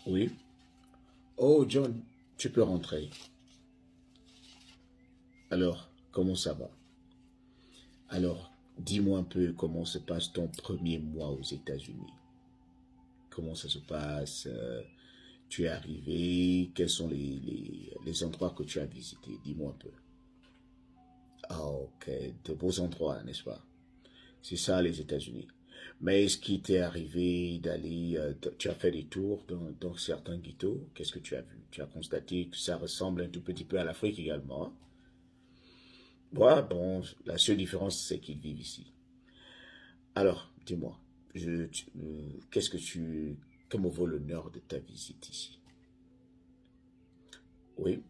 Oui. Oh, John, tu peux rentrer. Alors, comment ça va? Alors, dis-moi un peu comment se passe ton premier mois aux États-Unis. Comment ça se passe? Tu es arrivé? Quels sont les endroits que tu as visités? Dis-moi un peu. Ah, ok, de beaux endroits, n'est-ce pas? C'est ça, les États-Unis. Mais est-ce qu'il t'est arrivé d'aller, tu as fait des tours dans certains ghettos? Qu'est-ce que tu as vu? Tu as constaté que ça ressemble un tout petit peu à l'Afrique également, hein? Ouais, bon, la seule différence, c'est qu'ils vivent ici. Alors, dis-moi, qu'est-ce que comment vaut l'honneur de ta visite ici? Oui?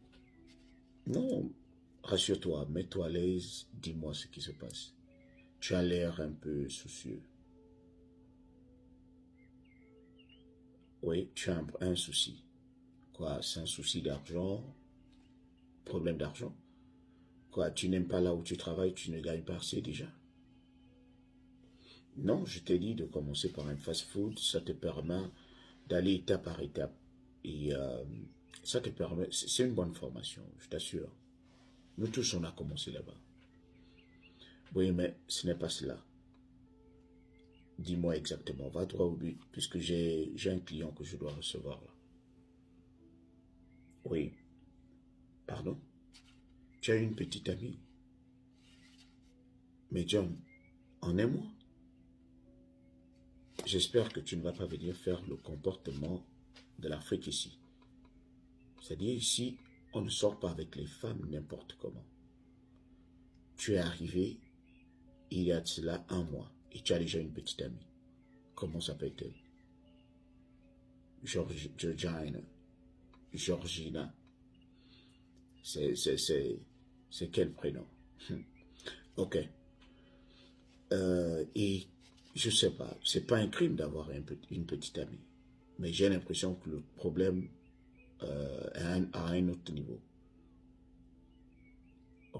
Non, rassure-toi, mets-toi à l'aise, dis-moi ce qui se passe. Tu as l'air un peu soucieux. Oui, tu as un souci. Quoi, c'est un souci d'argent, problème d'argent? Quoi, tu n'aimes pas là où tu travailles, tu ne gagnes pas assez déjà? Non, je t'ai dit de commencer par un fast-food, ça te permet d'aller étape par étape. Et ça te permet, c'est une bonne formation, je t'assure. Nous tous, on a commencé là-bas. Oui, mais ce n'est pas cela. Dis-moi exactement, va droit au but, puisque j'ai un client que je dois recevoir là. Oui, pardon? Tu as une petite amie? Mais John, en un mois? J'espère que tu ne vas pas venir faire le comportement de l'Afrique ici. C'est-à-dire ici, on ne sort pas avec les femmes n'importe comment. Tu es arrivé il y a de cela un mois et tu as déjà une petite amie. Comment s'appelle-t-elle? Georgina. Georgina. C'est, c'est, c'est, c'est quel prénom? Ok. Et je sais pas, c'est pas un crime d'avoir une petite amie. Mais j'ai l'impression que le problème est à un autre niveau.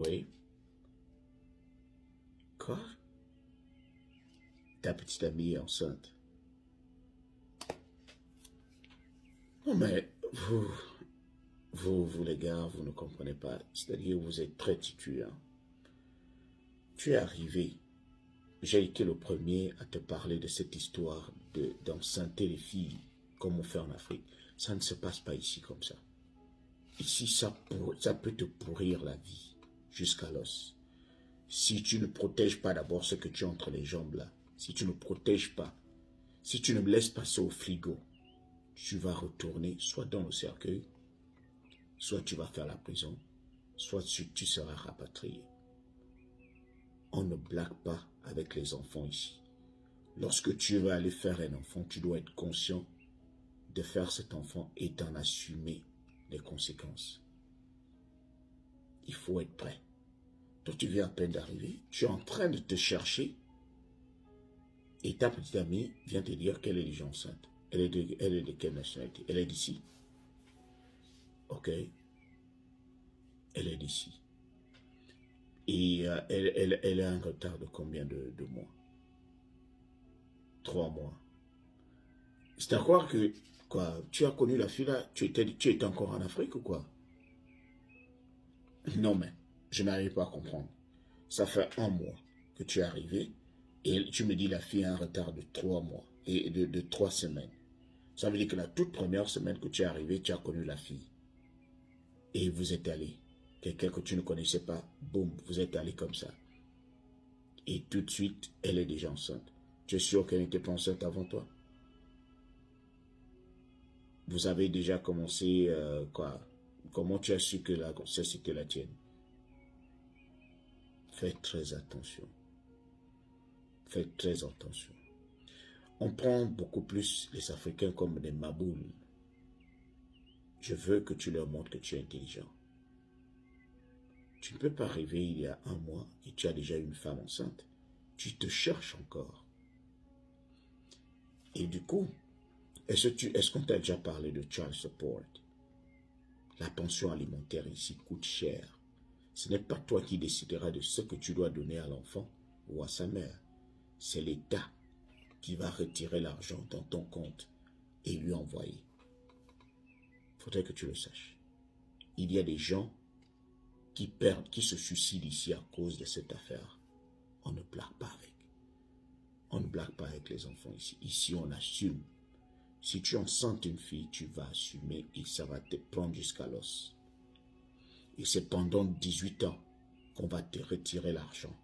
Oui. Quoi? Ta petite amie est enceinte. Non, mais vous les gars, vous ne comprenez pas. C'est-à-dire, vous êtes très têtus, hein. Tu es arrivé. J'ai été le premier à te parler de cette histoire d'enceinte les filles, comme on fait en Afrique. Ça ne se passe pas ici comme ça. Ici, ça peut te pourrir la vie jusqu'à l'os. Si tu ne protèges pas d'abord ce que tu as entre les jambes là, si tu ne protèges pas, si tu ne me laisses passer au frigo, tu vas retourner soit dans le cercueil, soit tu vas faire la prison, soit tu seras rapatrié. On ne blague pas avec les enfants ici. Lorsque tu vas aller faire un enfant, tu dois être conscient de faire cet enfant et d'en assumer les conséquences. Il faut être prêt. Toi, tu viens à peine d'arriver, tu es en train de te chercher et ta petite amie vient te dire qu'elle est déjà enceinte. Elle est de quelle nationalité? Elle est d'ici. Ok, elle est d'ici. Et elle a un retard de combien de mois? 3 mois. C'est à croire que, quoi, tu as connu la fille là, tu étais encore en Afrique ou quoi? Non mais, je n'arrive pas à comprendre. Ça fait un mois que tu es arrivé et tu me dis la fille a un retard de 3 mois et de 3 semaines. Ça veut dire que la toute première semaine que tu es arrivé, tu as connu la fille. Et vous êtes allé. Quelqu'un que tu ne connaissais pas, boum, vous êtes allé comme ça. Et tout de suite, elle est déjà enceinte. Tu es sûr qu'elle n'était pas enceinte avant toi? Vous avez déjà commencé, quoi? Comment tu as su que la grossesse était la tienne? Faites très attention. Faites très attention. On prend beaucoup plus les Africains comme des maboules. Je veux que tu leur montres que tu es intelligent. Tu ne peux pas arriver il y a un mois et tu as déjà une femme enceinte. Tu te cherches encore. Et du coup, est-ce qu'on t'a déjà parlé de child support? La pension alimentaire ici coûte cher. Ce n'est pas toi qui décideras de ce que tu dois donner à l'enfant ou à sa mère. C'est l'État qui va retirer l'argent dans ton compte et lui envoyer. faudrait que tu le saches. Il y a des gens qui perdent, qui se suicident ici à cause de cette affaire. On ne blague pas avec. On ne blague pas avec les enfants ici. Ici, on assume. Si tu enceintes une fille, tu vas assumer et ça va te prendre jusqu'à l'os. Et c'est pendant 18 ans qu'on va te retirer l'argent.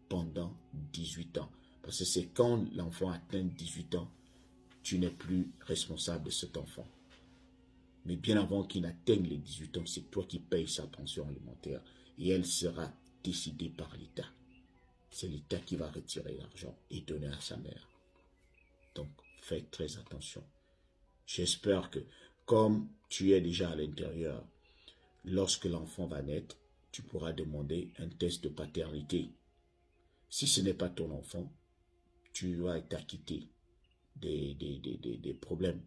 Pendant 18 ans. Parce que c'est quand l'enfant atteint 18 ans, tu n'es plus responsable de cet enfant. Mais bien avant qu'il n'atteigne les 18 ans, c'est toi qui payes sa pension alimentaire. Et elle sera décidée par l'État. C'est l'État qui va retirer l'argent et donner à sa mère. Donc, faites très attention. J'espère que, comme tu es déjà à l'intérieur, lorsque l'enfant va naître, tu pourras demander un test de paternité. Si ce n'est pas ton enfant, tu vas être acquitté des problèmes.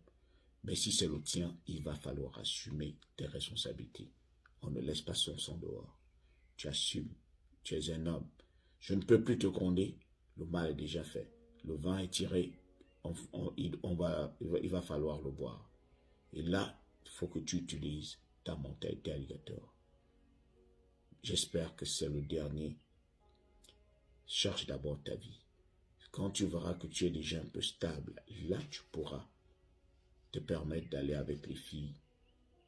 Mais si c'est le tien, il va falloir assumer tes responsabilités. On ne laisse pas son sang dehors. Tu assumes. Tu es un homme. Je ne peux plus te gronder. Le mal est déjà fait. Le vin est tiré. Il va falloir le boire. Et là, il faut que tu utilises ta mentalité alligator. J'espère que c'est le dernier. Cherche d'abord ta vie. Quand tu verras que tu es déjà un peu stable, là tu pourras te permettre d'aller avec les filles,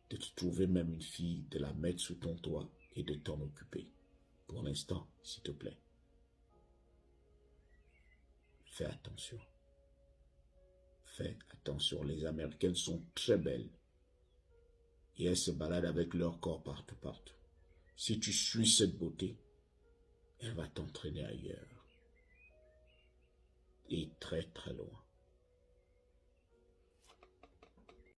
de te trouver même une fille, de la mettre sous ton toit et de t'en occuper. Pour l'instant, s'il te plaît, fais attention. Fais attention, les Américaines sont très belles et elles se baladent avec leur corps partout, partout. Si tu suis cette beauté, elle va t'entraîner ailleurs et très très loin.